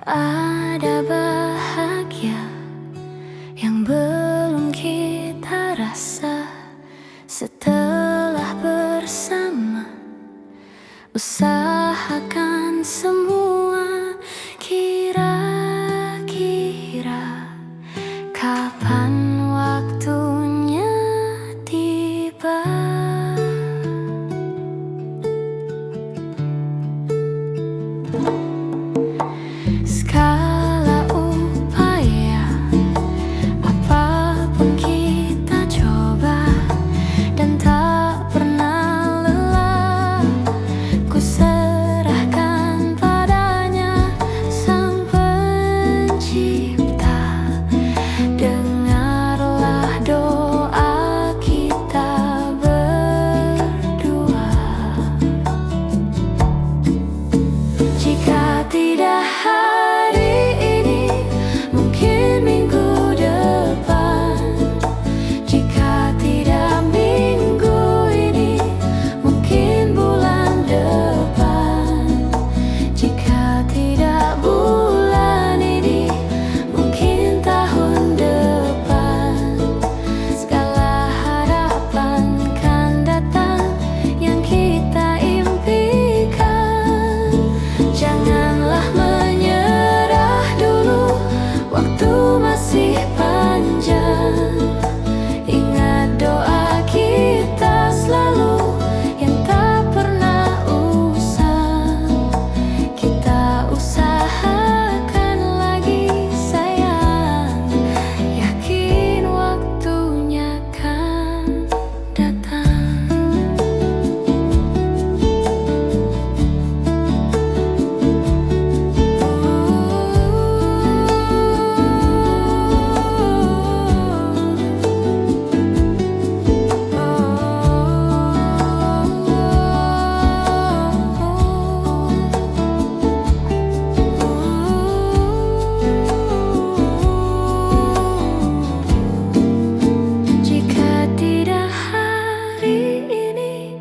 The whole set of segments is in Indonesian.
Ada bahagia yang belum kita rasa setelah bersama. Usahakan semua, kira-kira kapan waktunya tiba. Skala upaya, apapun kita coba dan tak pernah lelah. Ku serahkan padanya Sang Pencipta. Dengarlah doa kita berdua. Jika tidak hari ini, mungkin minggu depan. Jika tidak minggu ini, mungkin bulan depan. Jika tidak bulan ini, mungkin tahun depan. Segala harapan kan datang yang kita impikan. Janganlah menyerah dulu, waktu masih panjang. Ingat doa kita selalu yang tak pernah usang. Kita usahakan lagi sayang, yakin waktunya kan datang. Jika tidak hari ini,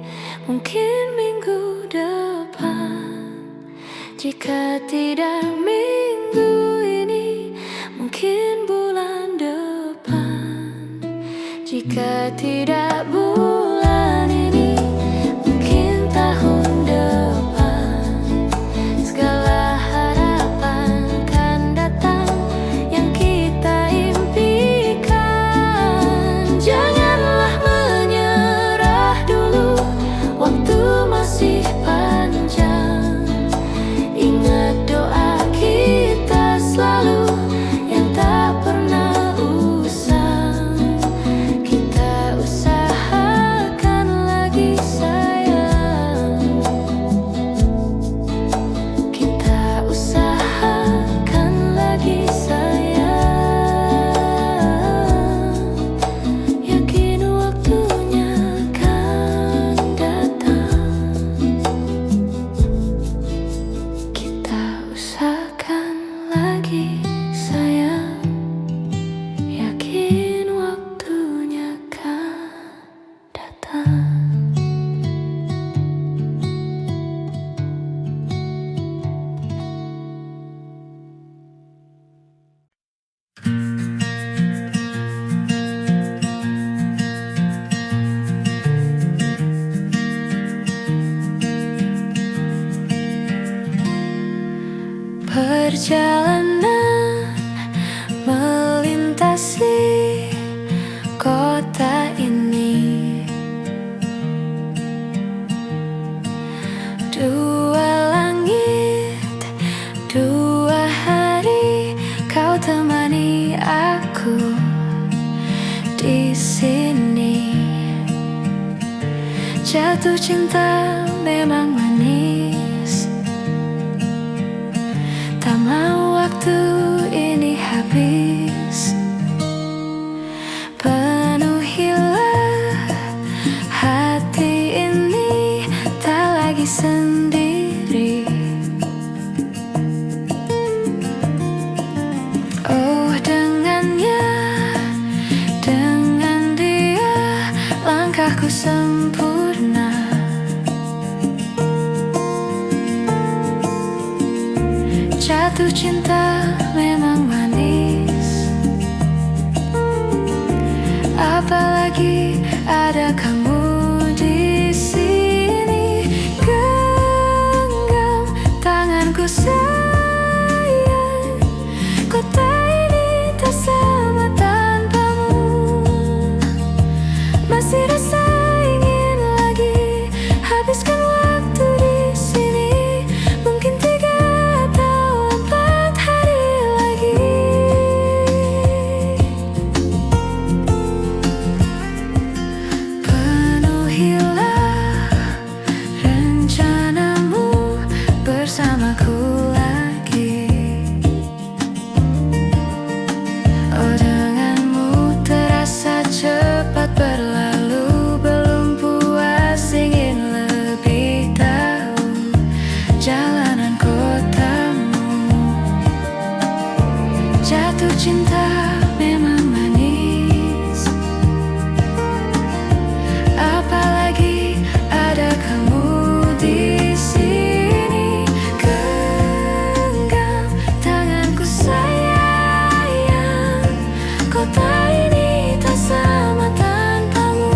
mungkin minggu depan. Jika tidak minggu ini, mungkin bulan depan. Jika tidak bulan ini, mungkin tahun depan. Segala harapan kan datang yang kita impikan. Janganlah menyerah dulu, waktu masih panjang. Ingat doa kita selalu yang tak pernah usang. Kita usahakan lagi sayang. Kita usahakan lagi sayang, yakin waktunya kan datang. Kita usahakan lagi sayang, yakin waktunya kan datang. Perjalanan melintasi kota ini, dua langit, dua hari, kau temani aku di sini. Jatuh cinta memang manis, tak mau waktu ini habis. Penuhilah hati ini, tak lagi sendiri. Oh, dengannya, dengan dia, langkahku sempurna. Jatuh cinta memang manis, apalagi ada kamu di sini. Genggam tanganku sayang, kota ini tak sama tanpamu. Masih rasa ingin lagi habiskan waktu di sini. Mungkin 3 atau 4 hari lagi. Penuhilah rencanamu bersamaku lagi. Oh, denganmu terasa cepat berlalu. Belum puas ingin lebih tahu jalanan kotamu. Jatuh cinta memang manis, apalagi ada kamu di sini. Genggam tanganku sayang, kota ini tak sama tanpamu.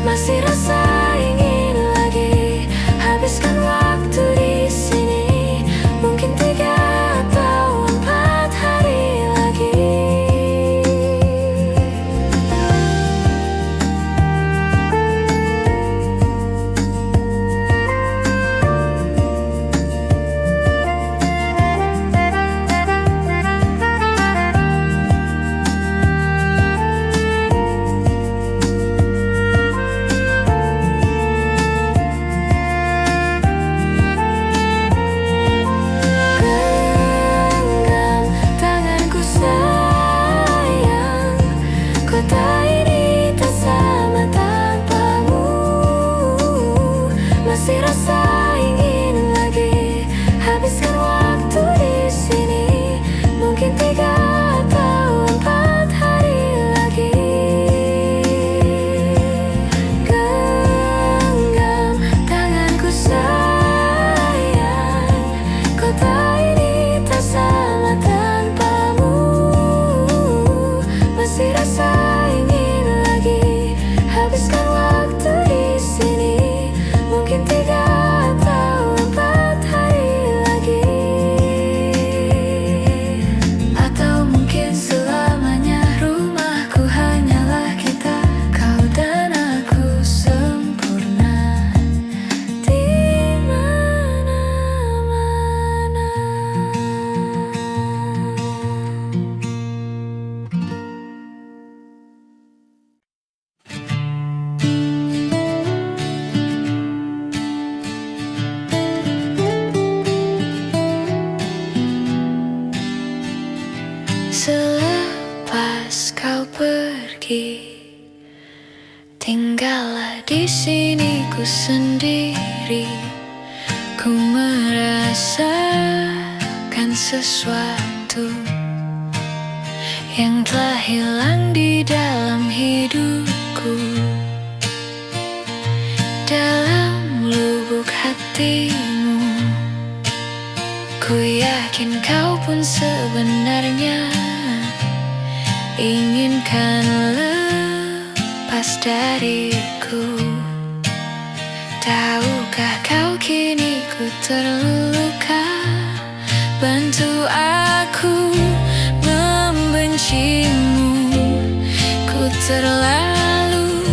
Masih rasa ingin lagi habiskan waktu di sini. Mungkin 3 atau 4 hari lagi. Genggam tanganku sayang, kota ini tak sama tanpamu. Masih rasa ingin lagi habiskan waktu di sini. Mungkin 3 atau 4 hari lagi. Genggam tanganku sayang, kota ini tak sama tanpamu. Masih rasa ingin lagi habiskan waktu di sini. Mungkin 3 atau 4 hari lagi. Atau mungkin selamanya rumahku hanyalah kita, kau dan aku sempurna di mana-mana. Selepas kau pergi, tinggallah di sini ku sendiri. Ku merasakan sesuatu yang telah hilang di dalam hidupku. Dalam lubuk hatimu, ku yakin kau pun sebenarnya inginkan lepas dariku. Tahukah kau kini ku terluka? Bantu aku membencimu. Ku terlalu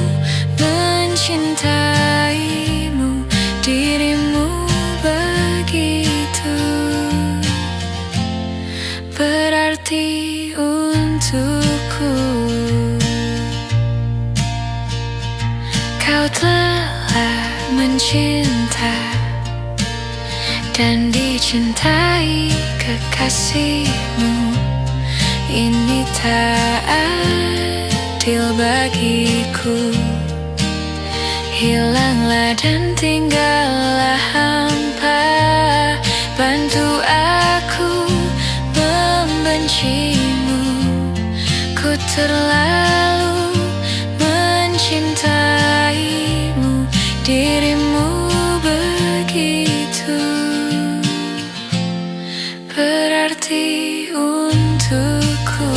mencintaimu, dirimu begitu berarti untukku. Kau telah mencinta dan dicintai kekasihmu. Ini tak adil bagiku. Hilanglah dan tinggallah hampa. Bantu aku membencimu. Ku terlalu mencintaimu, dirimu begitu berarti untukku.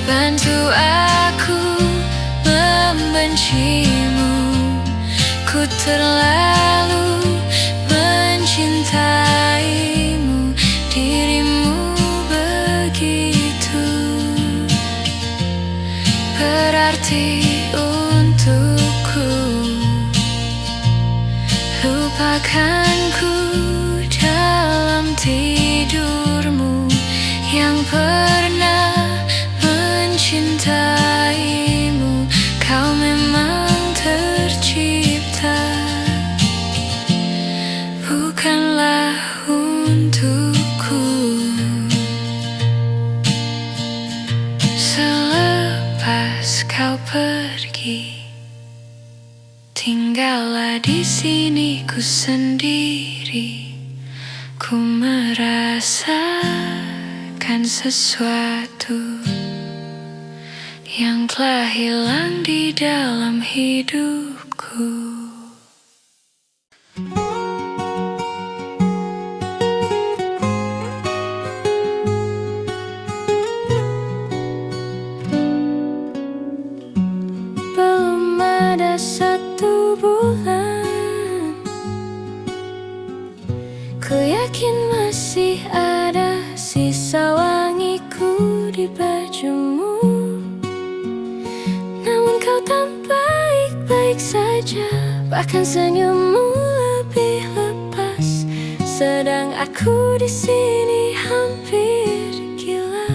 Bantu aku membencimu, ku terlalu mencintaimu, dirimu begitu berarti untukku. Lupakanku dalam tidurmu yang pernah mencintaimu. Kau memang tercipta, bukanlah untukku. Selepas kau pergi, tinggallah di sini ku sendiri. Ku merasakan sesuatu yang telah hilang di dalam hidupku. Belum ada 1 bulan, ku yakin masih ada sisa wangiku di bajumu. Namun kau tak baik-baik saja, bahkan senyummu lebih lepas. Sedang aku di sini hampir gila.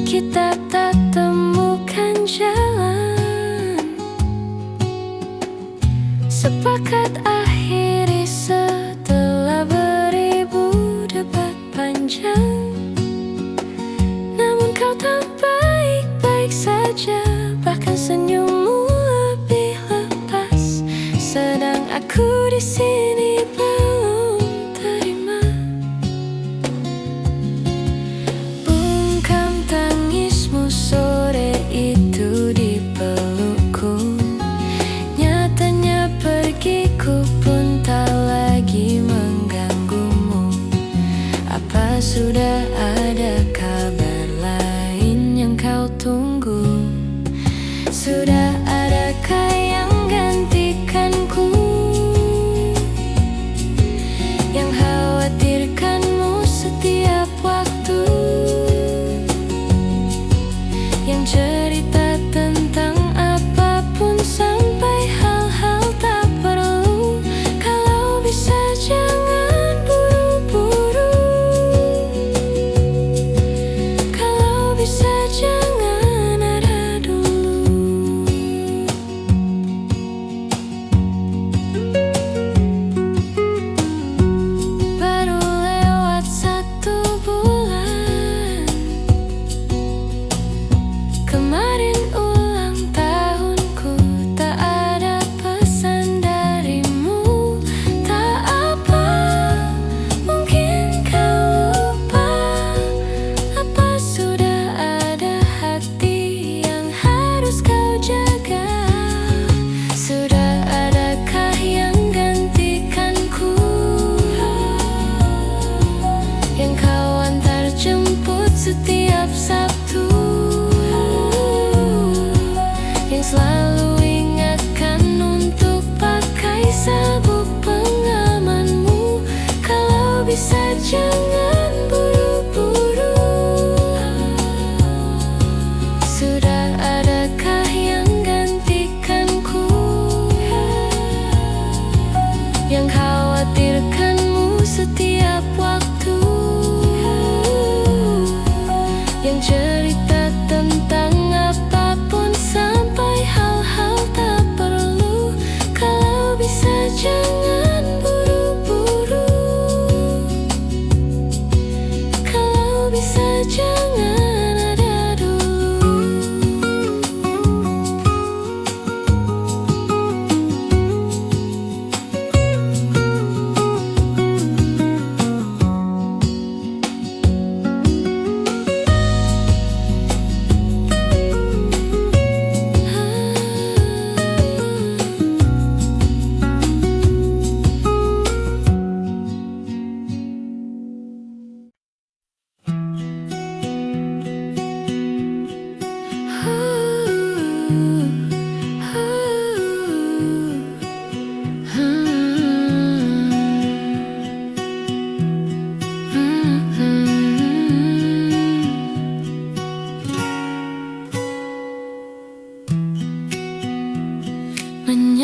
Kita tak temukan jalan, sepakat akhiri setelah beribu debat panjang. Namun kau tak baik-baik saja, bahkan senyummu lebih lepas. Sedang aku di sini belum terima. Bungkam tangismu sore itu di pelukku. Nyatanya pergiku pun tak lagi mengganggumu. Apa sudah ada kabar lain yang kau tunggu? Sudah adakah yang gantikanku, yang khawatirkanmu setiap waktu, yang cerita tentang apapun sampai hal-hal tak perlu? Kalau bisa jangan buru-buru, kalau bisa jangan ada dulu. Baru lewat 1 bulan, kemarin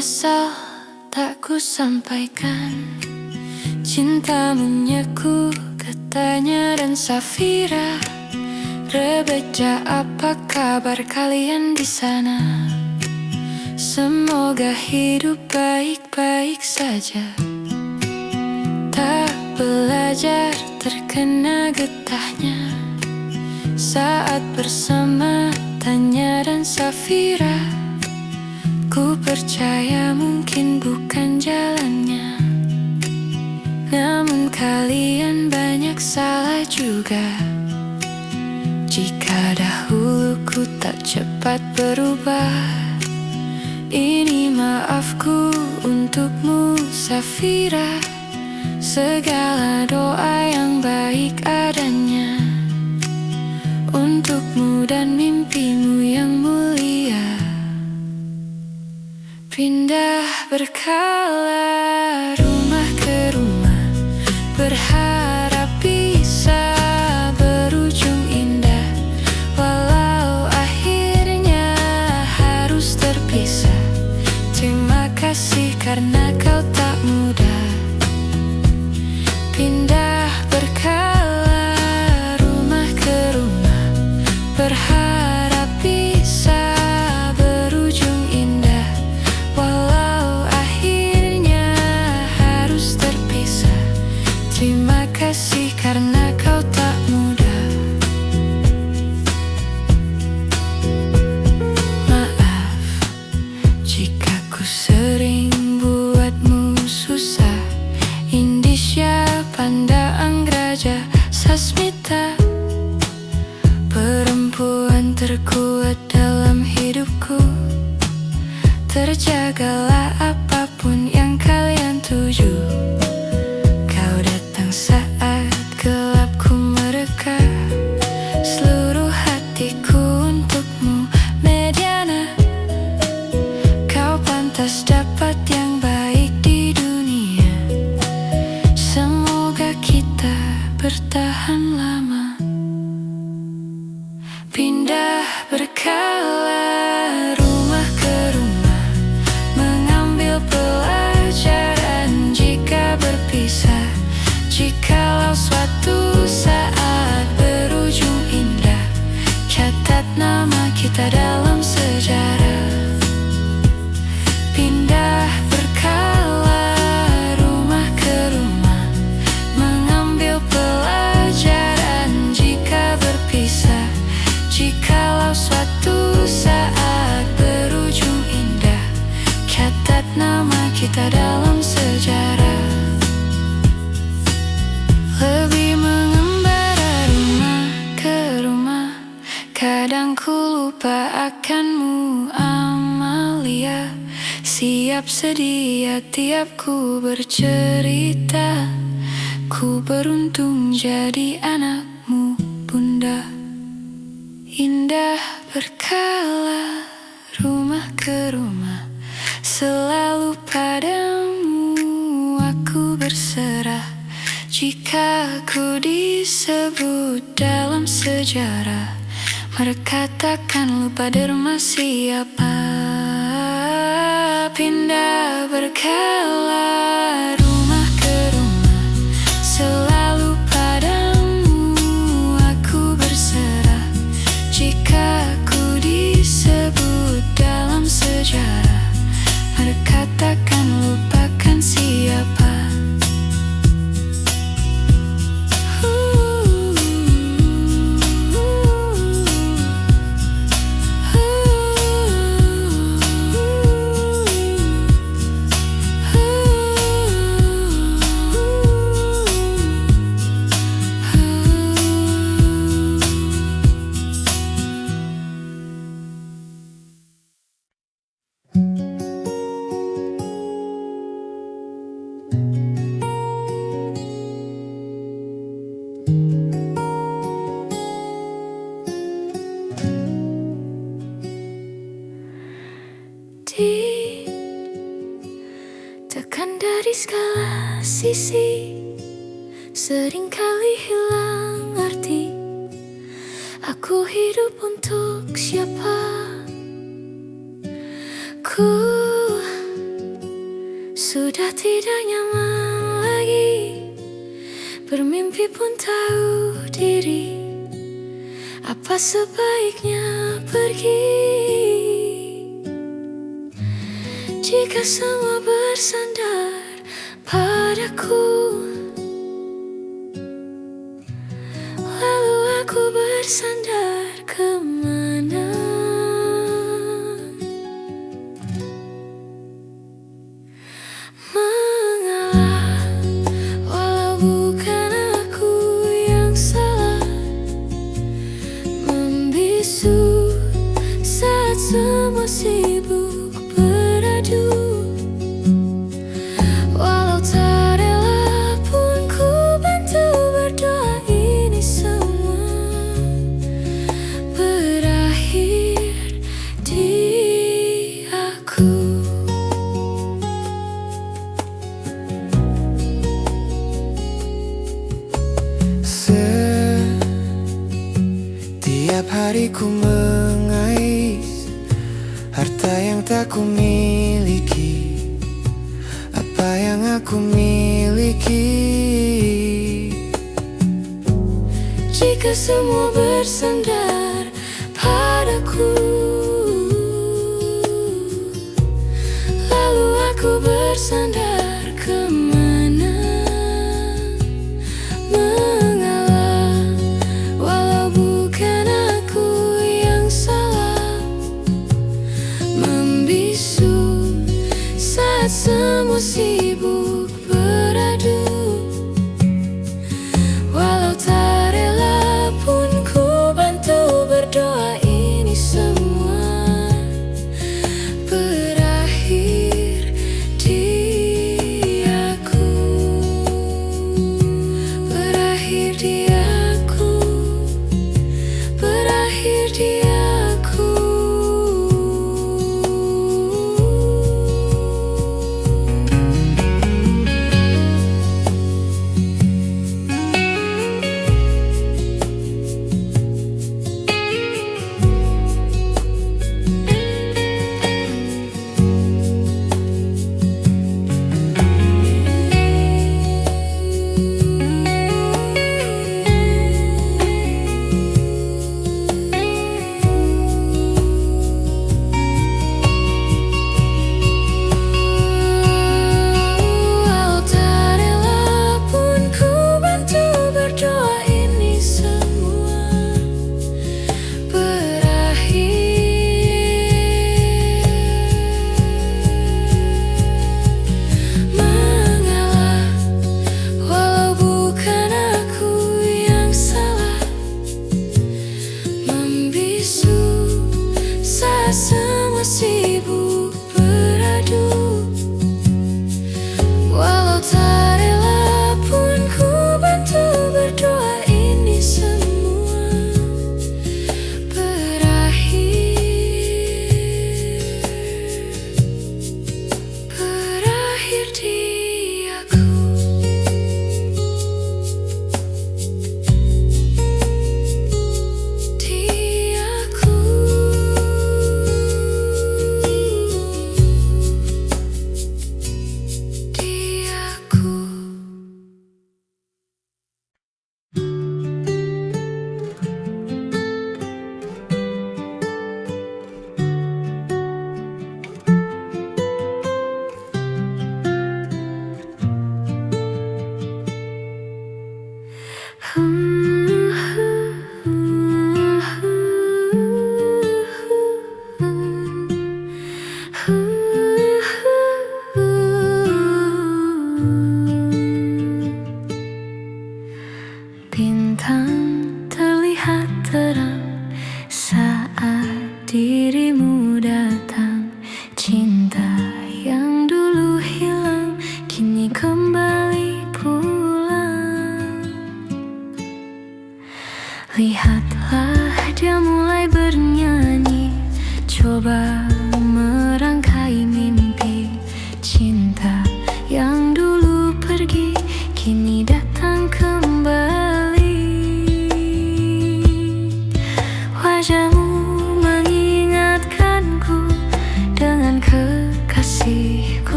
menyesal tak ku sampaikan cintamu nyaku, katanya dan Safira. Rebecca, apa kabar kalian di sana? Semoga hidup baik-baik saja. Tak belajar terkena getahnya saat bersama Tanya dan Safira. Ku percaya mungkin bukan jalannya, namun kalian banyak salah juga. Jika dahulu ku tak cepat berubah, ini maafku untukmu Safira. Segala doa yang baik adanya untukmu dan mimpimu yang mulia. Pindah berkala rumah ke rumah, berharap bisa berujung indah. Walau akhirnya harus terpisah, terima kasih karena kau tak mudah. Pindah berkala rumah ke rumah, berharap bisa berujung indah. Walau akhirnya harus terpisah, terima kasih karena kau tak mudah. Maaf jika ku sering buatmu susah. Indisya Panda Anggraja Sasmita, perempuan terkuat dalam hidupku. Terjagalah apapun yang kalian tuju. Kau datang saat gelapku mereka, seluruh hatiku untukmu Mediana. Kau pantas dapat yang baik di dunia, semoga kita bertahan lama. Pindah berkala rumah ke rumah, mengambil pelajaran jika berpisah. Jikalau suatu saat berujung indah, catat nama kita dalam sejarah. Pindah berkala rumah ke rumah, mengambil pelajaran jika berpisah. Jikalau suatu saat berujung indah, catat nama kita dalam sejarah. Lebih mengembara rumah ke rumah, kadang ku lupa akanmu Amalia. Siap sedia tiap ku bercerita, ku beruntung jadi anakmu bunda. Indah berkala rumah ke rumah, selalu padamu aku berserah. Jika ku disebut dalam sejarah, mereka takkan lupa derma siapa. Pindah berkala rumah ke rumah, selalu padamu aku berserah. Jika ku disebut dalam sejarah, mereka takkan lupakan siapa. Tekan dari segala sisi, seringkali hilang arti. Aku hidup untuk siapa? Ku Sudah tidak nyaman lagi, bermimpi pun tahu diri. Apa sebaiknya pergi jika semua bersandar padaku? Lalu aku bersandar kemana? Mengalah, walau bukan aku yang salah. Membisu saat semua sibuk beradu. Walau tak rela pun ku bantu berdoa ini semua berakhir di aku. Setiap hari ku mengais harta yang tak ku miliki. Apa yang aku miliki? Jika semua bersandar padaku, lalu aku bersandar kemana? Mengalah, walau bukan aku yang salah. Membisu saat semua sibuk beradu. Walau tak rela pun ku bantu berdoa ini semua berakhir di aku. Berakhir di aku. Berakhir di aku. Semua sibuk beradu. Walau tak rela pun ku bantu berdoa ini semua berakhir di aku. Di aku.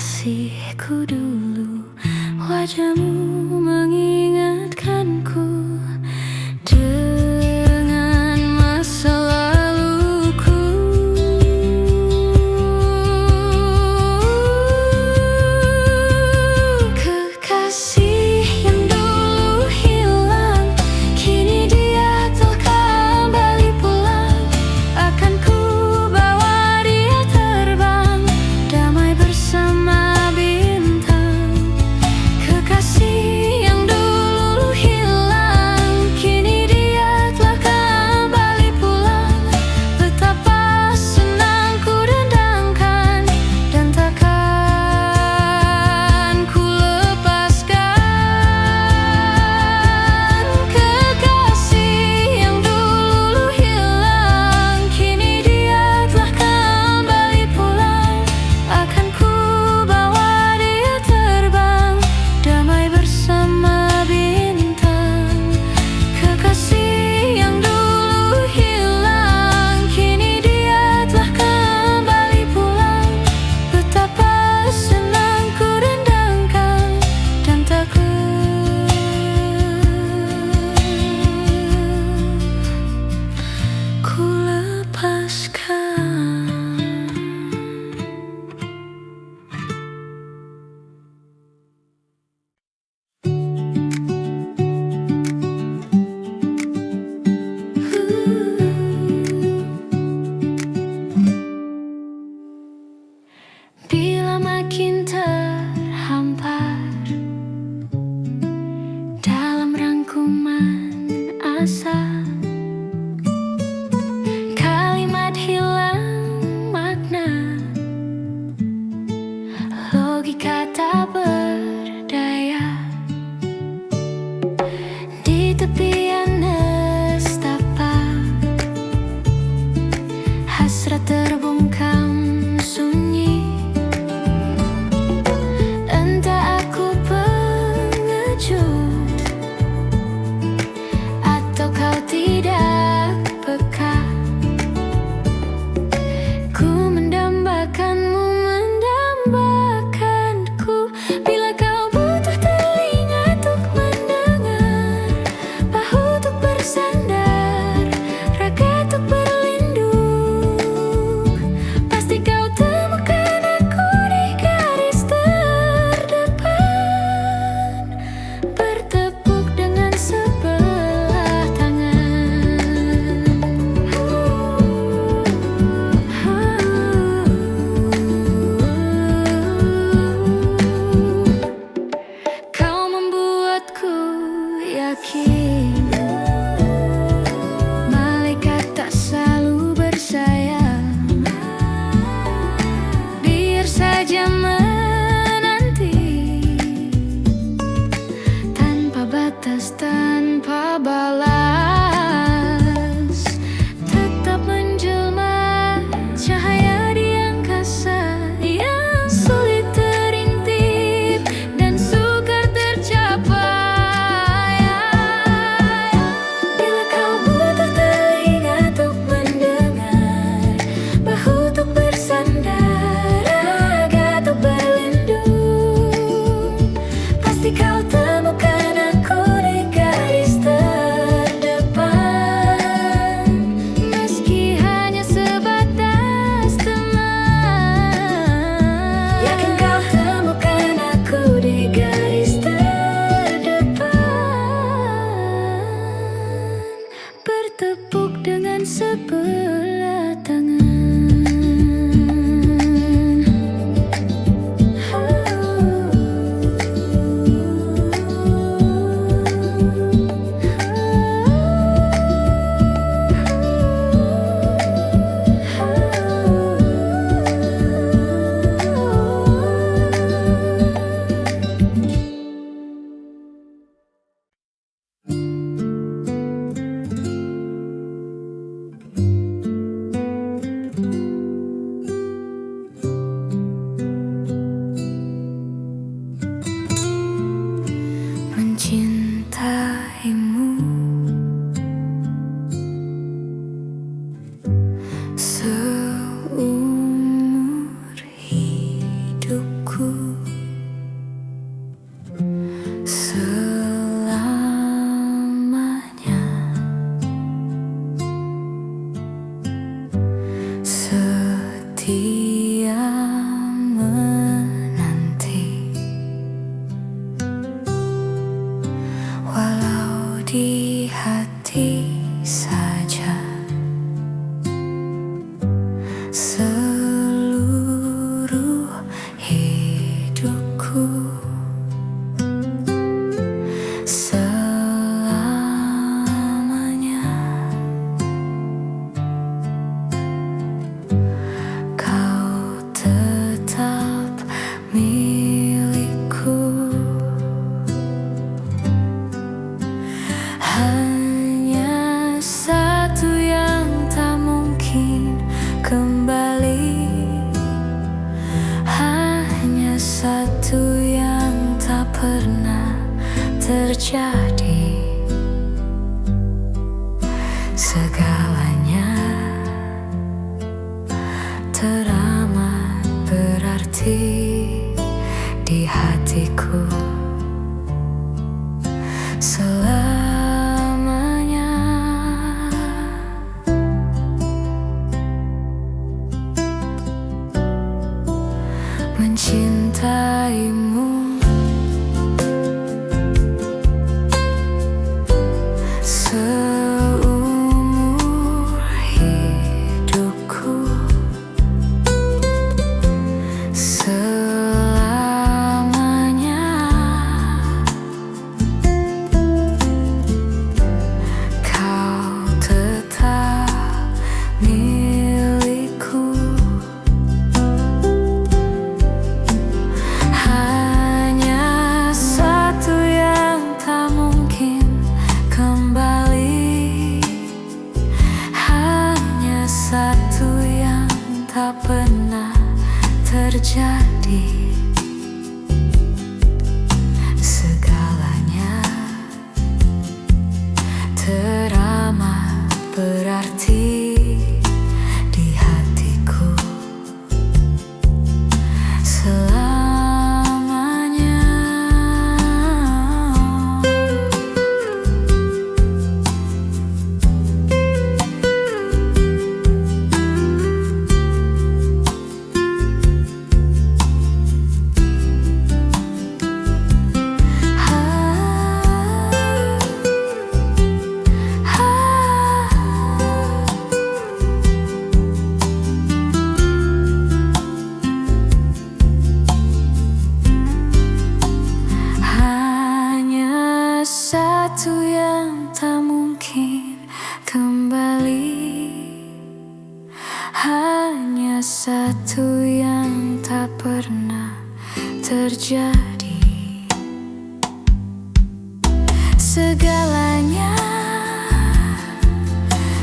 kekasihku dulu, wajahmu mengingatkanku dengan masa laluku. Kekasih yang dulu hilang, kini dia telah kembali pulang. Akan ku bawa dia terbang, damai bersama bintang. Kekasih yang dulu hilang, kini dia telah kembali pulang. Betapa senang ku dendangkan, dan takkan ku lepaskan. Kekasih yang dulu hilang, kini dia telah kembali pulang. Akan ku bawa dia terbang, damai bersama bintang. Kekasih yang dulu hilang, kini dia telah kembali pulang. Betapa senang ku dendangkan, dan takkan ku lepaskan. Bila makin terhampar dalam rangkuman asa, kalimat hilang makna, logika tak berdaya. Di tepian nestapa, hasrat terbungkam sunyi. milikku selamanya. Kau tetap milikku. Hanya satu yang tak mungkin kembali, hanya satu yang tak pernah terjadi. Segalanya teramat berarti di hatiku selamanya. Mencintaimu seumur hidupku, selamanya. Kau tetap milikku. Hanya satu yang tak mungkin kembali, hanya satu yang tak pernah terjadi. Segalanya teramat berarti di hatiku selamanya. Hanya satu yang tak mungkin kembali, hanya satu yang tak pernah terjadi. Segalanya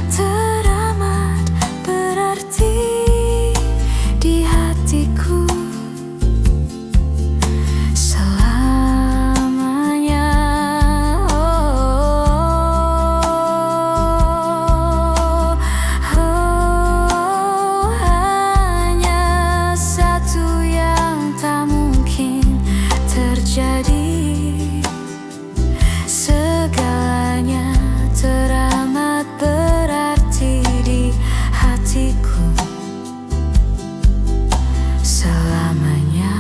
teramat berarti di hatiku selamanya. Hanya satu yang tak mungkin terjadi. Segalanya teramat berarti di hatiku selamanya.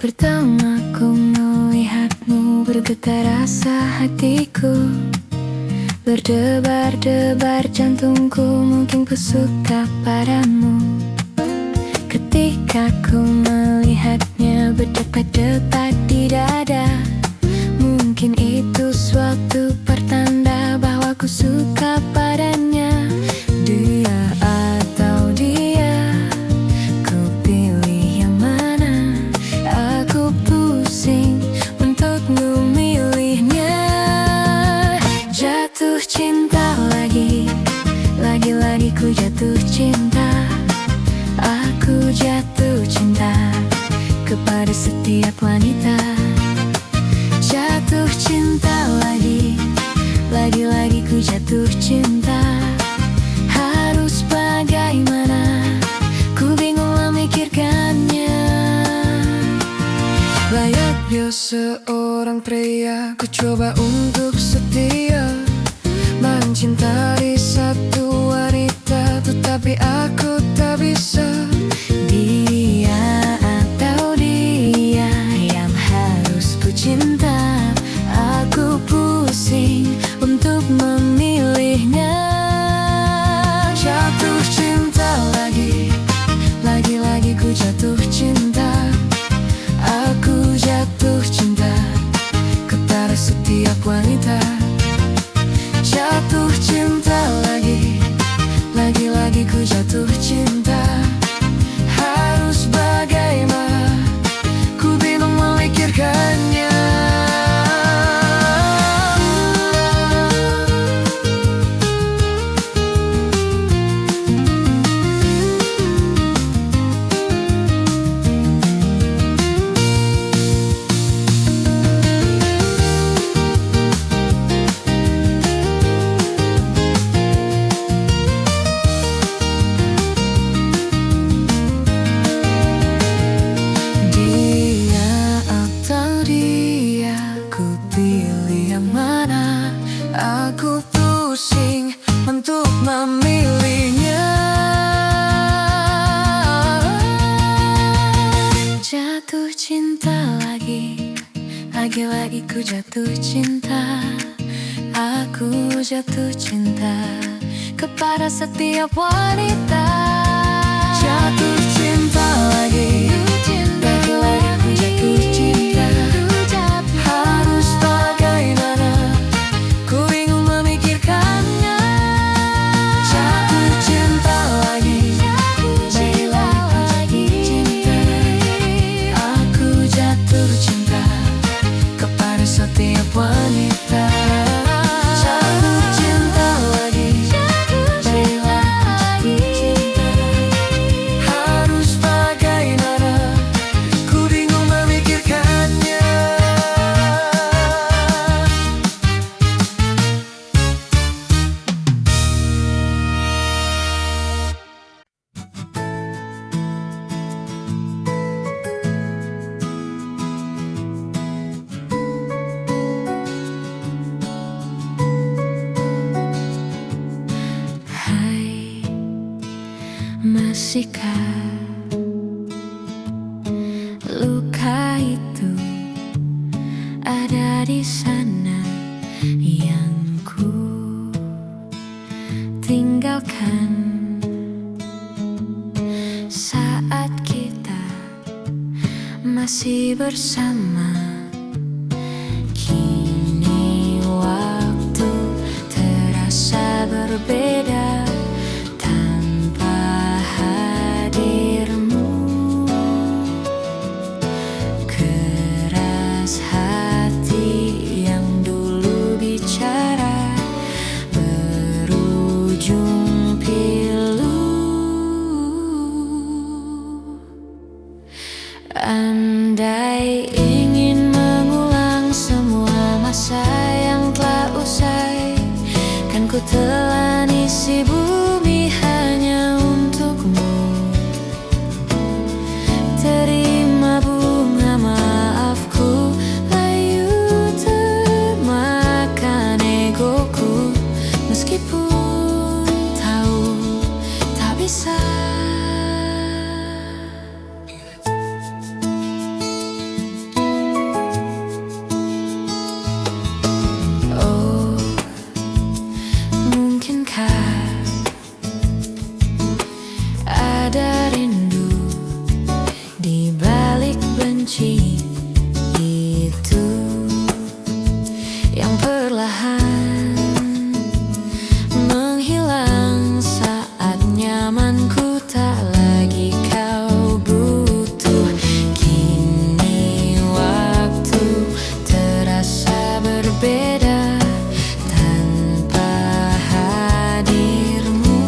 Pertama ku melihatmu, bergetar rasa hatiku, berdebar-debar jantungku, mungkin ku suka padamu. Ketika ku melihatnya berdetak-detak di dada, mungkin itu suatu pertanda bahwa ku suka padanya. Dia atau dia, ku pilih yang mana? Aku pusing untuk memilihnya. Jatuh cinta lagi, lagi-lagi ku jatuh cinta. Aku jatuh cinta kepada setiap wanita. Jatuh cinta lagi, lagi-lagi ku jatuh cinta. Harus bagaimana, ku bingung memikirkannya. Layaknya seorang pria, ku coba untuk setia, mencintai satu wanita, tetapi aku tak bisa. Lagi-lagi ku jatuh cinta. Aku jatuh cinta kepada setiap wanita. Jatuh cinta lagi. Lagi-lagi ku jatuh cinta. Harus bagaimana, ku bingung memikirkannya. Jatuh cinta lagi. Lagi-lagi ku jatuh cinta. Aku jatuh cinta kepada setiap wanita. Jatuh cinta lagi. Lagi-lagi ku jatuh cinta. Harus bagaimana, ku bingung memikirkannya. Hai, masihkah luka itu ada di sana yang ku tinggalkan saat kita masih bersama? Kini waktu terasa berbeda tanpa hadirmu. Keras hati yang dulu bicara berujung pilu. Andai ingin mengulang semua masa yang telah usai, kan ku telan isi bumi hanya untukmu. Terima bunga maafku, layu termakan egoku, meskipun tahu tak bisa. Oh, mungkinkah ada rindu di balik benci itu yang perlahan menghilang saat nyamanku tak lagi kau butuh. Kini waktu terasa berbeda tanpa hadirmu.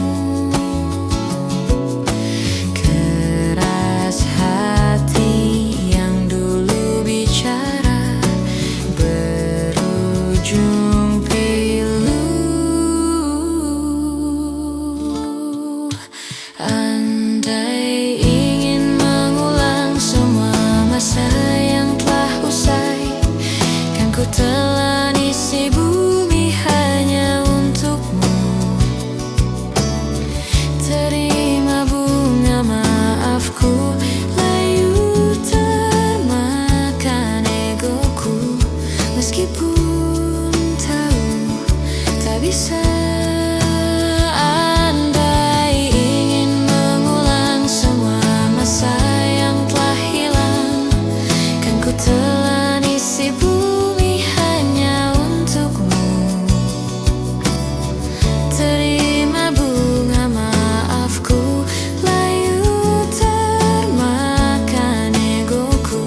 Keras hati yang dulu bicara berujung pilu. Andai ingin mengulang semua masa yang telah usai, kan ku telan isi bumi hanya untukmu. Terima bunga maafku, layu termakan egoku, meskipun tahu tak bisa. Andai ingin mengulang semua masa yang telah hilang, kan ku telan isi bumi hanya untukmu. Terima bunga maafku, layu termakan egoku,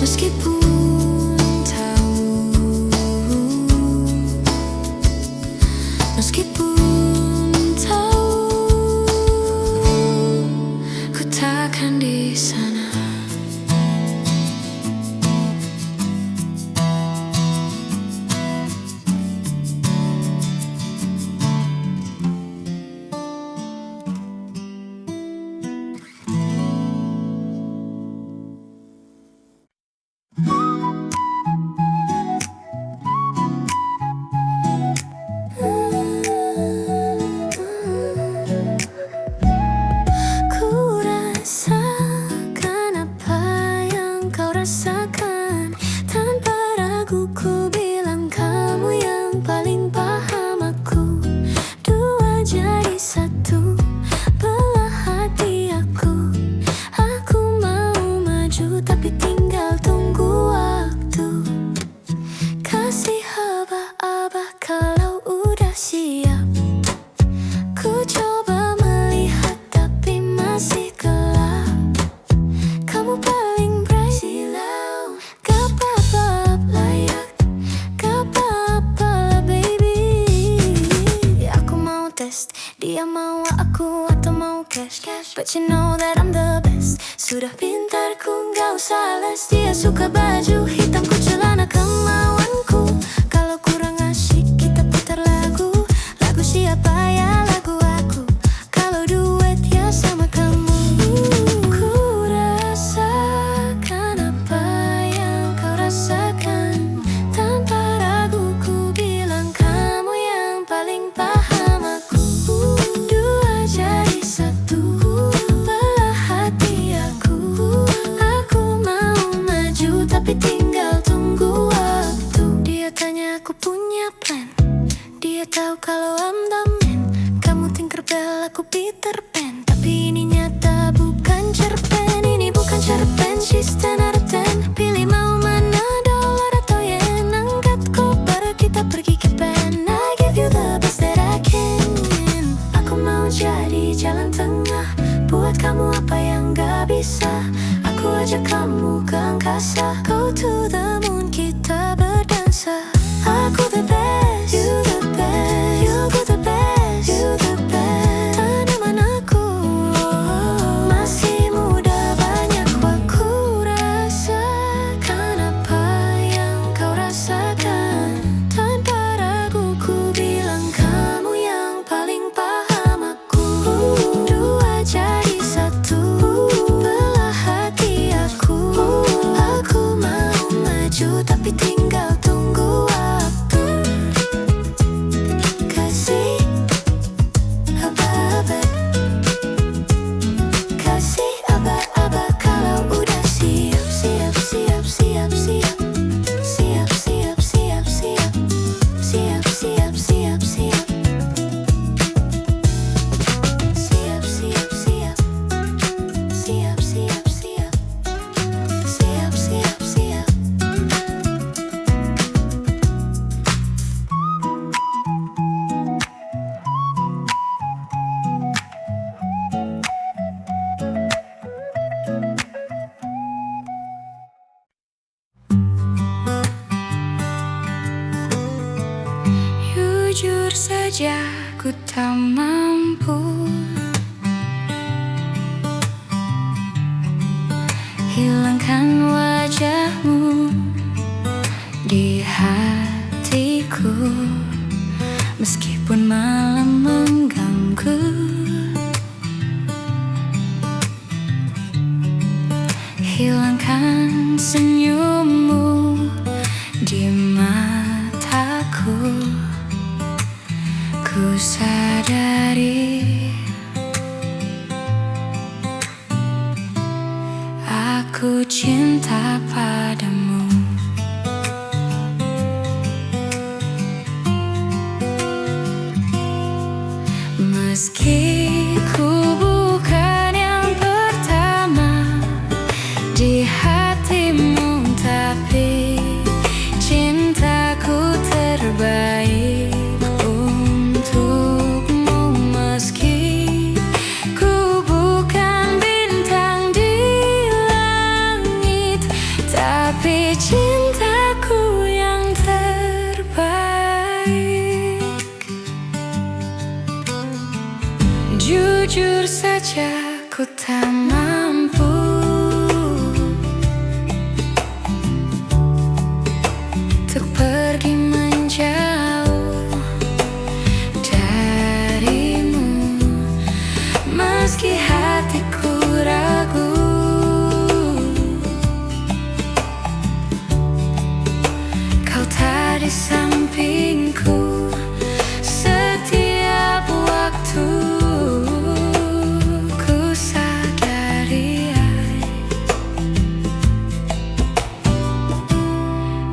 meskipun tahu, meskipun tahu ku takkan di sana. Ku rasakan I'm the best. Sudah pintarku gak usah les. Dia suka baju hitamku, celana kemauanku. Kalau kurang asyik kita putar lagu. Lagu siapa ya? Lagu aku. Kalau duet ya sama kamu. Ku rasakan apa yang kau rasakan. Tanpa ragu ku bilang kamu yang paling paham aku. Dua jadi satu, belah hati aku. Aku mau maju tapi tinggal tunggu waktu. Dia tanya aku punya plan. Dia tahu kalau I'm the man. Kamu Tinkerbell, aku Peter Pan. Tapi ini nyata bukan cerpen. Ini bukan cerpen, she's 10 out of 10. Pilih mau mana, dolar atau yen. Angkat koper, kita pergi ke band. I give you the best that I can. Aku mau jadi jalan tengah, buat kamu apa yang gak bisa. Aku ajak kamu ke angkasa. Go to the moon, kita berdansa. Aku the best, you the best. You go the best, you the best. Tanaman aku masih muda, banyak waktu. Rasakan apa yang kau rasakan. Tanpa ragu ku bilang kamu yang paling paham aku. Dua jadi satu, belah hati aku. Aku mau maju tapi tinggal tunggu waktu. Kasih aba-aba, kasih aba-aba. Kalau udah siap, siap, siap, siap, siap. Siap, siap, siap, siap. Siap, siap, siap, siap. Siap, siap, siap. Siap, siap, siap. Siap, siap, siap. Jujur saja ku tak mampu hilangkan wajahmu di hatiku. Meskipun malam mengganggu, hilangkan senyummu di mataku. Ku sadari aku cinta padamu. Meski ku bukan yang pertama di hatimu, tapi cintaku terbaik untukmu. Meski ku bukan bintang di langit, tapi cintaku yang terbaik. Jujur saja ku tak mampu untuk pergi menjauh darimu. Meski hatiku ragu, kau tak di sampingku setiap waktu. Ku sadari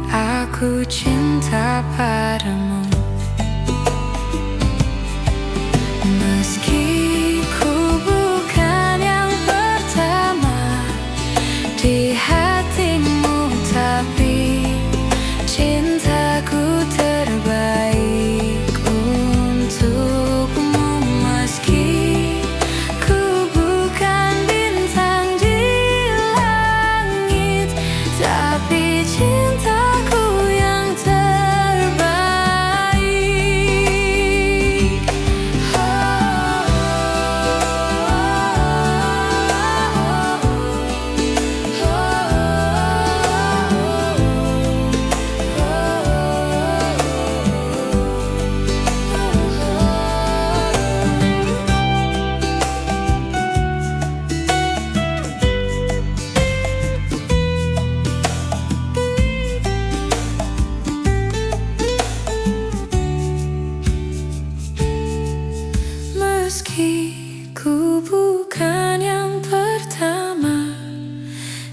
aku cinta padamu. Meski ku bukan yang pertama di hatimu, tapi cintaku terbaik untukmu. Meski ku bukan bintang di langit, tapi cintaku yang terbaik.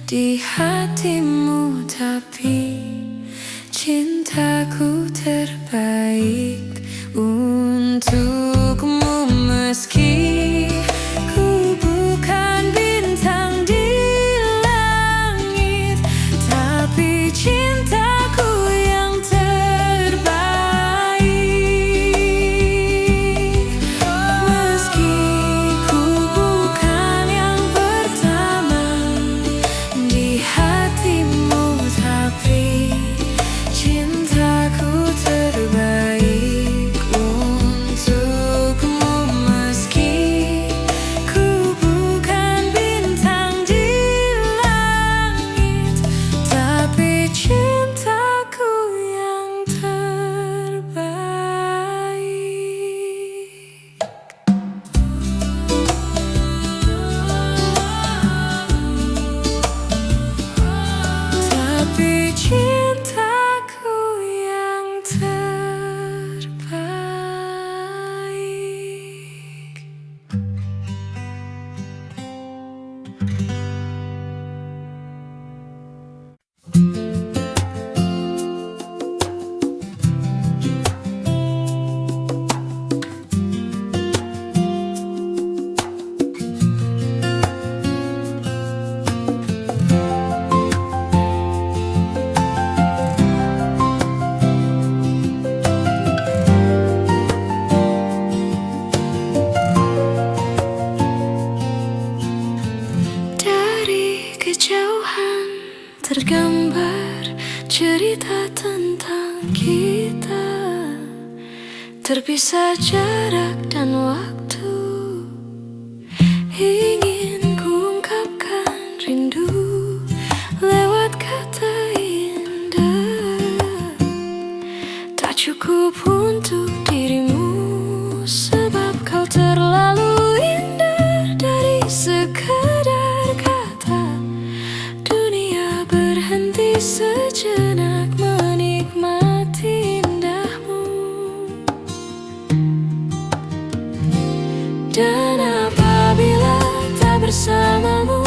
di hatimu, tapi cintaku terbaik untukmu. Meski ku bukan bintang di langit, tapi cintaku yang terbaik. Meski ku bukan yang pertama di hatimu, tapi cintaku terbaik untukmu. Meski ku bukan bintang di langit, tapi cintaku yang terbaik. Tapi cintaku yang terbaik. Dari kejauhan tergambar cerita tentang kita, terpisah jarak dan waktu. Ingin ku ungkapkan rindu lewat kata indah, tak cukup untuk dirimu, sebab kau terlalu indah. Dari sekedar kata, dunia berhenti sejenak menikmati indahmu. Dan apabila tak bersamamu,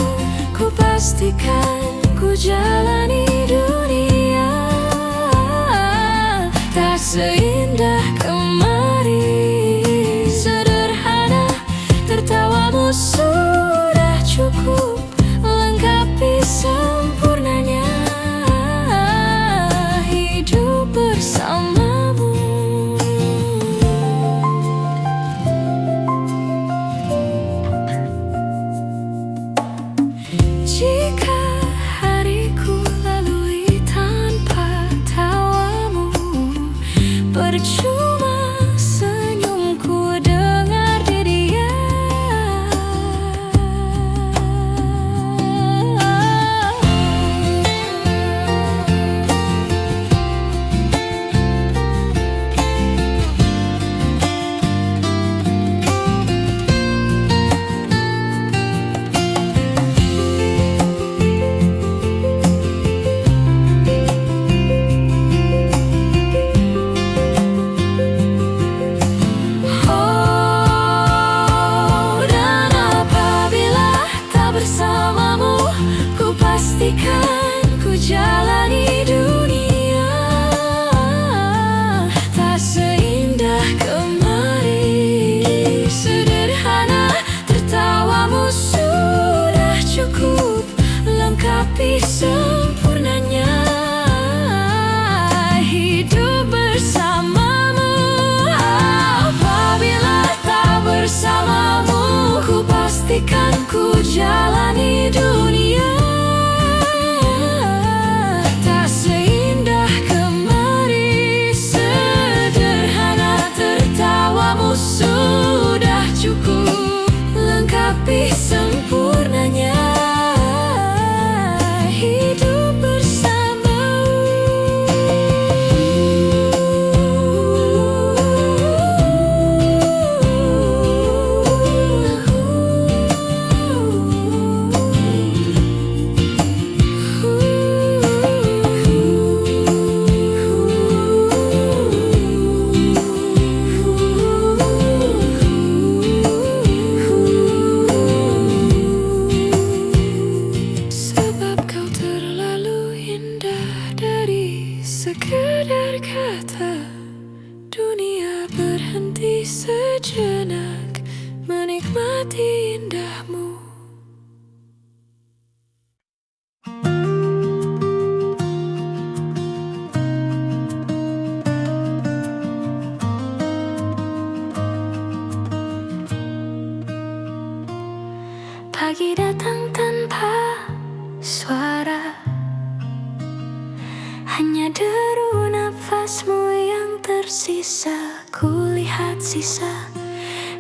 ku pastikan ku jalani dunia tak seindah kemarin. Sederhana, tertawamu sudah cukup lengkapi sempurnanya hidup bersamamu. Jika hariku lalui tanpa tawamu, percuma senyumku dengar di dia. Dan apabila tak bersamamu, ku pastikan ku jalani dunia tak seindah kemarin. Sederhana, tertawamu sudah cukup lengkapi sempurnanya hidup bersamamu. Apabila tak bersamamu, ku pastikan ku jalani dunia tak seindah kemarin. Sederhana, tertawamu sudah cukup lengkapi sempurnanya hidup bersamamu. tersisa, kulihat sisa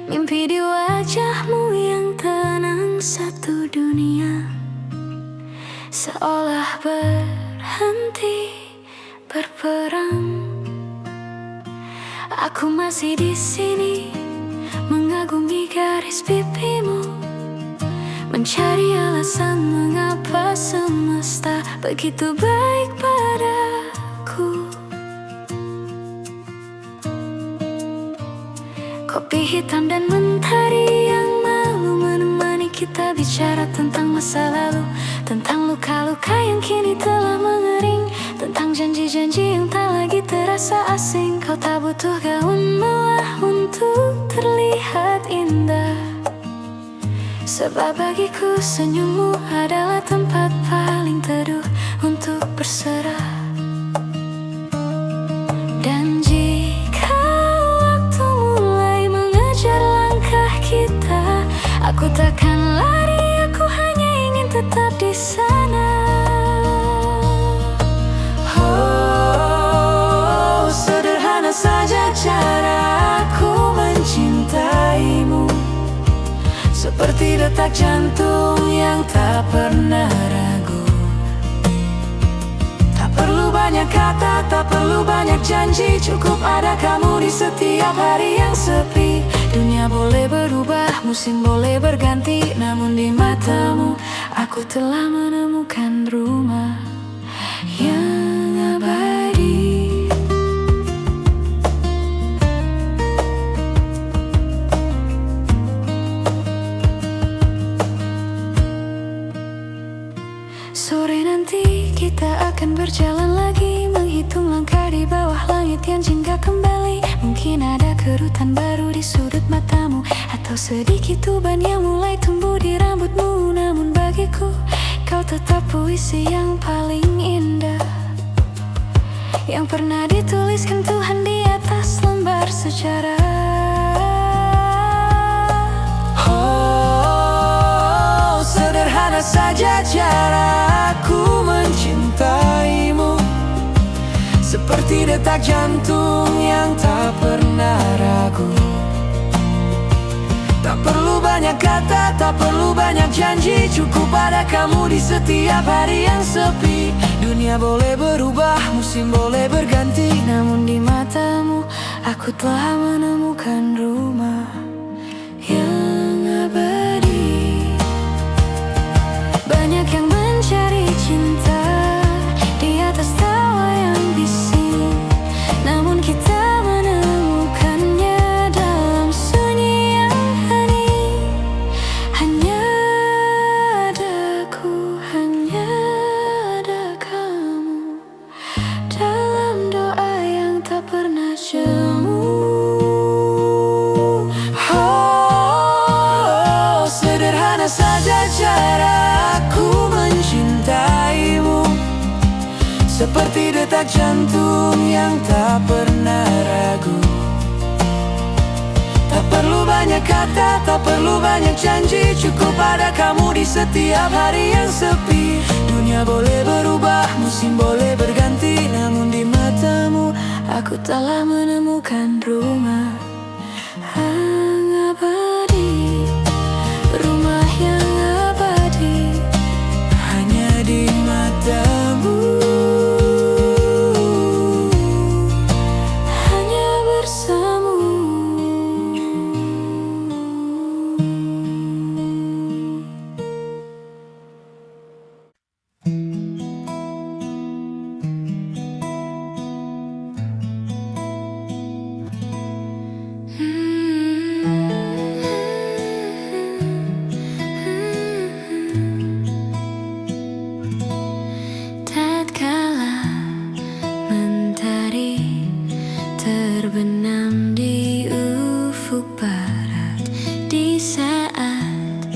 mimpi di wajahmu yang tenang. Satu dunia seolah berhenti berperang. Aku masih di sini mengagumi garis pipimu, mencari alasan mengapa semesta begitu baik padaku. Kopi hitam dan mentari yang malu menemani kita bicara tentang masa lalu, tentang luka-luka yang kini telah mengering, tentang janji-janji yang tak lagi terasa asing. Kau tak butuh gaun mewah untuk terlihat indah, sebab bagiku senyummu adalah tempat paling teduh untuk berserah. Dan jika waktu mulai mengejar langkah kita, aku takkan lari, aku hanya ingin tetap di sana. Oh, sederhana saja cara aku mencintaimu, seperti detak jantung yang tak pernah ragu. Tak perlu banyak kata, tak perlu banyak janji, cukup ada kamu di setiap hari yang sepi. Dunia boleh berubah, musim boleh berganti, namun di matamu aku telah menemukan rumah yang abadi. Sore nanti kita akan berjalan lagi, menghitung langkah di bawah langit yang jingga kembali. Mungkin ada kerutan baru di sudut matamu, atau sedikit uban yang mulai tumbuh di rambutmu. Namun bagiku kau tetap puisi yang paling indah, yang pernah dituliskan Tuhan di atas lembar sejarah. Oh, sederhana saja cara aku mencintaimu, seperti detak jantung yang tak pernah ragu. Tak perlu banyak kata, tak perlu banyak janji, cukup ada kamu di setiap hari yang sepi. Dunia boleh berubah, musim boleh berganti, Namun di matamu aku telah menemukan rumah yang abadi. Banyak yang mencari cinta di atas tawa yang bising, namun kita menemukannya dalam sunyi yang hening. Hanya ada aku, hanya ada kamu, dalam doa yang tak pernah jemu. Oh, sederhana saja cara aku mencintaimu, seperti detak jantung yang tak pernah ragu. Tak perlu banyak kata, tak perlu banyak janji, cukup ada kamu di setiap hari yang sepi. Dunia boleh berubah, musim boleh berganti, namun di matamu Aku telah menemukan rumah yang abadi, rumah yang abadi, hanya di matamu. hanya bersamamu. Tatkala mentari terbenam di ufuk barat, di saat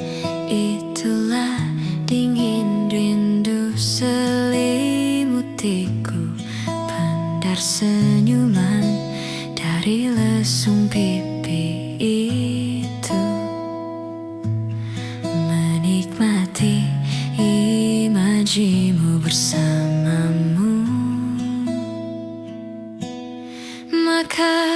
itulah dingin rindu selimutiku, pandar senyuman dari lesung pipi itu, menikmati imajimu bersamamu. Maka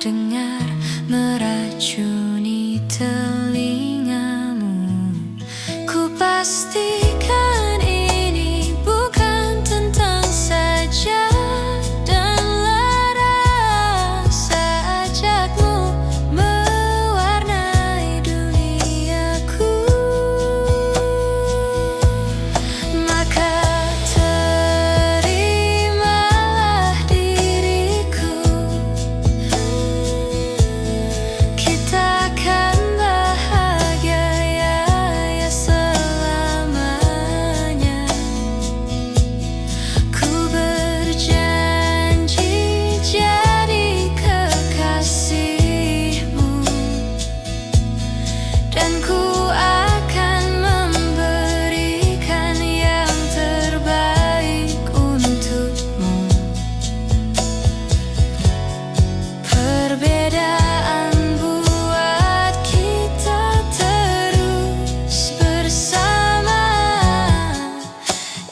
dengar meracuni telingamu. Ku pastikan ini bukan tentang saja dan lara sajakmu mewarnai duniaku. Maka terimalah diriku, kita akan bahagia ya selamanya. Ku berjanji jadi kekasihmu, dan ku akan memberikan yang terbaik untukmu. Perbedaan buat kita terus bersama.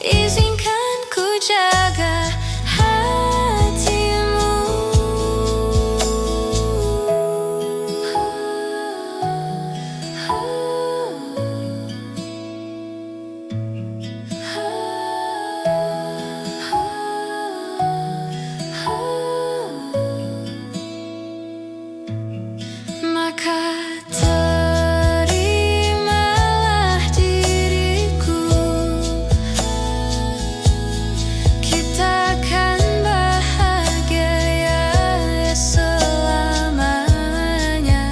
Izinkan ku jaga hatimu. Maka terimalah diriku, kita akan bahagia ya selamanya.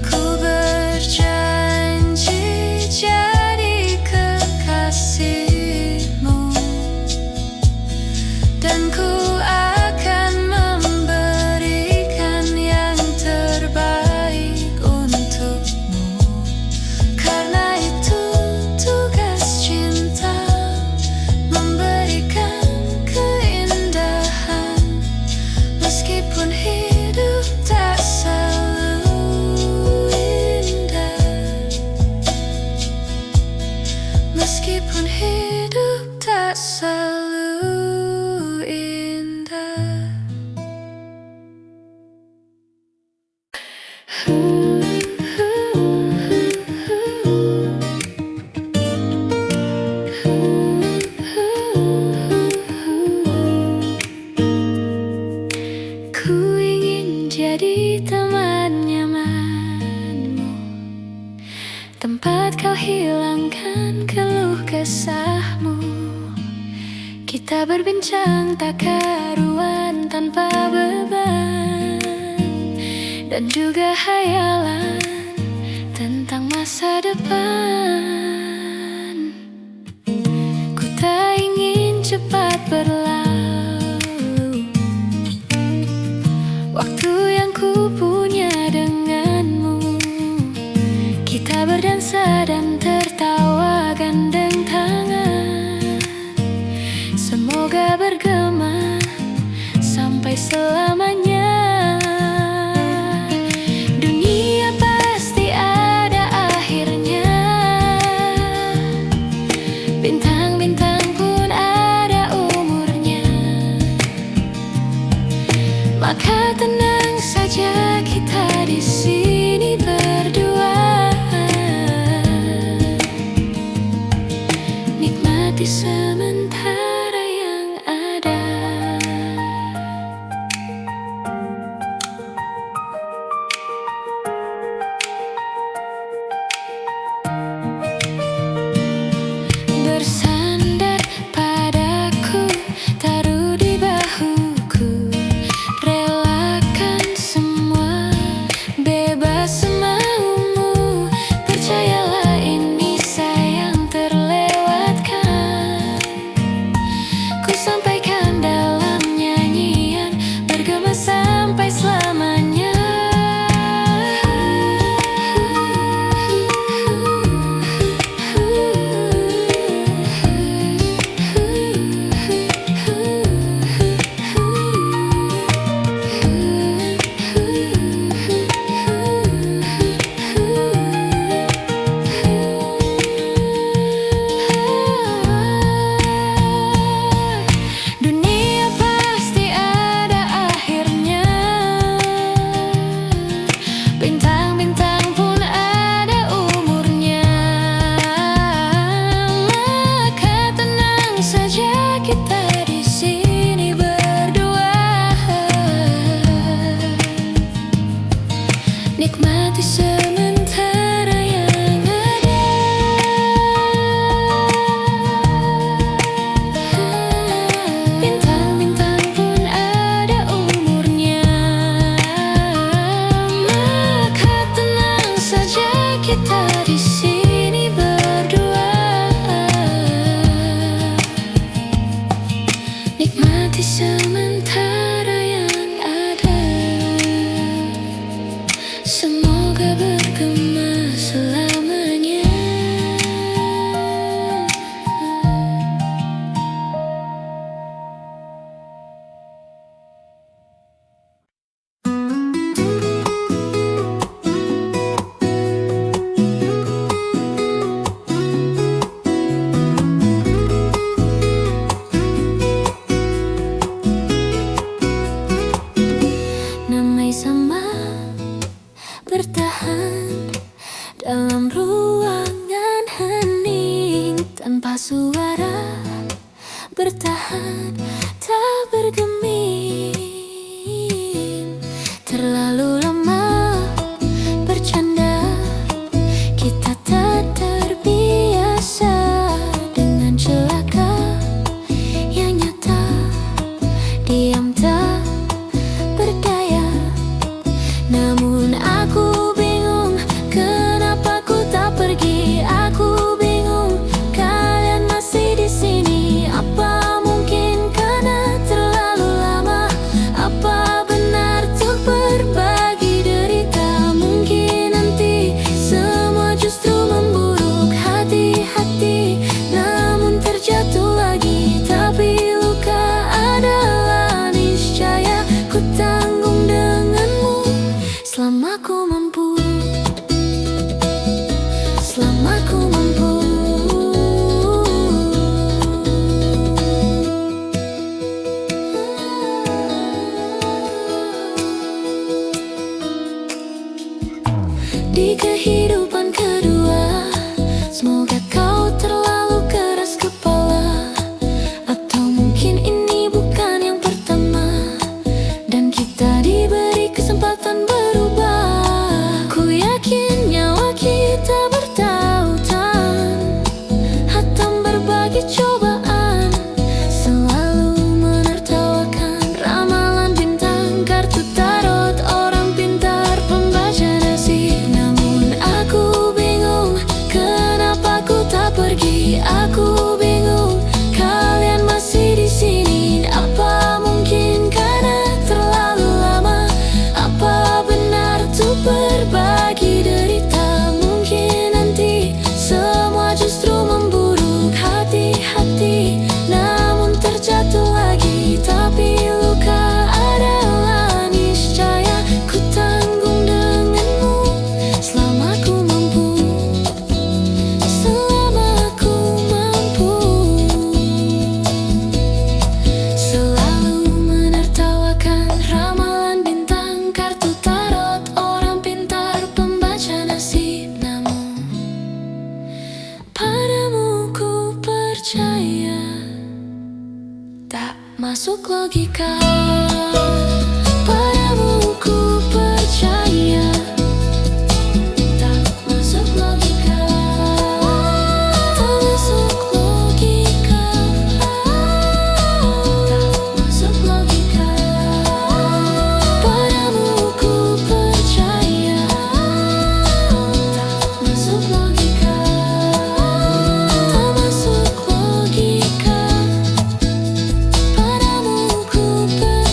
Ku berjanji jadi kekasihmu, dan ku akan memberikan yang terbaik untukmu. Karena itu tugas cinta, memberikan keindahan, meskipun hidup tak selalu indah. Meskipun hidup tak selalu indah. Ku ingin jadi teman nyamanmu, tempat kau hilangkan keluh kesahmu. Kita berbincang tak karuan tanpa beban, dan juga hayalan tentang masa depan. Ku tak ingin cepat berlalu waktu yang ku punya denganmu. Kita berdansa dan tertawa gandeng tangan, semoga bergema sampai selamanya. Dunia pasti ada akhirnya, bintang-bintang pun ada umurnya. Maka tenang saja kita di sini berdua, nikmati sementara yang ada. Bersandar padaku, taruh di bahuku, relakan semua, bebas semau. Nikmati sementara yang ada. Bintang-bintang pun ada umurnya. Maka tenang saja kita di sini berdua. Nikmati sementara yang ada. Semoga bergema selamanya. Namai sama bertahan dalam ruangan hening tanpa suara, bertahan tak bergeming. Terlalu lama bercanda, kita tak terbiasa dengan celaka yang nyata. Diam tak berdaya, namun aku bingung kenapa ku tak pergi. Aku bingung kalian masih di sini. Apa mungkin karena terlalu lama? Apa benar untuk berbagi derita? Mungkin nanti semua justru memburuk. Hati-hati namun terjatuh lagi. Tapi luka adalah niscaya. Ku tanggung denganmu selama ku mampu. Selama ku mampu. Di kehidupan kedua, semoga kau terlalu keras kepala. Atau mungkin ini bukan yang pertama, dan kita diberi kesempatan berubah. Ku yakin nyawa kita bertautan, hatam berbagi cobaan, selalu menertawakan ramalan bintang, kartu tarot orang pintar, pembaca nasib. Namun aku bingung kenapa ku tak pergi. Aku bingung kalian masih di sini. Apa mungkin karena terlalu lama? Apa benar untuk berbagi derita? Mungkin nanti semua justru memburuk. Hati-hati namun terjatuh lagi. Tapi luka adalah niscaya. Ku tanggung denganmu selama ku mampu. Selama ku mampu. Selalu menertawakan ramalan bintang, kartu tarot orang pintar, pembaca nasib. Namun padamu ku percaya, tak masuk logika. Padamu ku percaya, tak masuk logika. Tak masuk logika. Tak masuk logika. Padamu ku percaya, tak masuk logika. Tak masuk logika. Padamu ku percaya.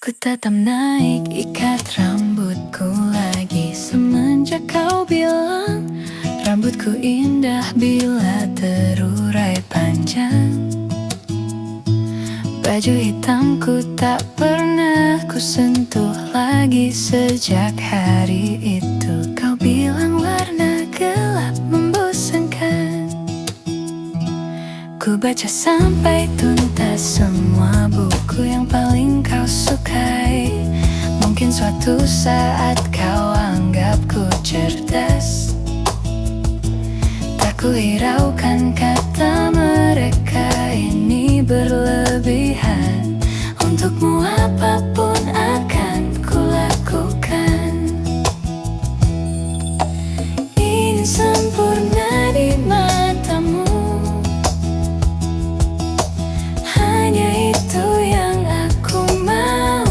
Ku tetap naik ikat rambutku lagi semenjak kau bilang rambutku indah bila terurai panjang. Baju hitamku tak pernah ku sentuh lagi sejak hari itu. Kau bilang warna gelap membosankan. Ku baca sampai tuntas semua buku yang paling kau sukai. Mungkin suatu saat kau anggapku cerdas. Tak ku hiraukan kata mereka ini berlebihan. Untukmu apapun akan ku lakukan. Ingin sempurna di matamu, hanya itu yang aku mau.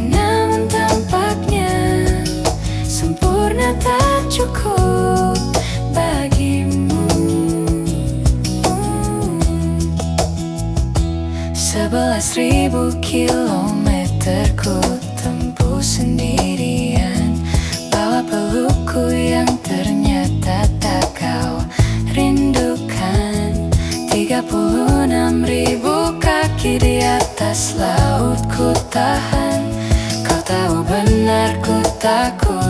Namun tampaknya sempurna tak cukup bagimu. 11.000 kilometer ku tempuh sendirian. Bawa pelukku yang ternyata tak kau rindukan. 36.000 kaki di atas laut ku tahan. Kau tahu benar ku takut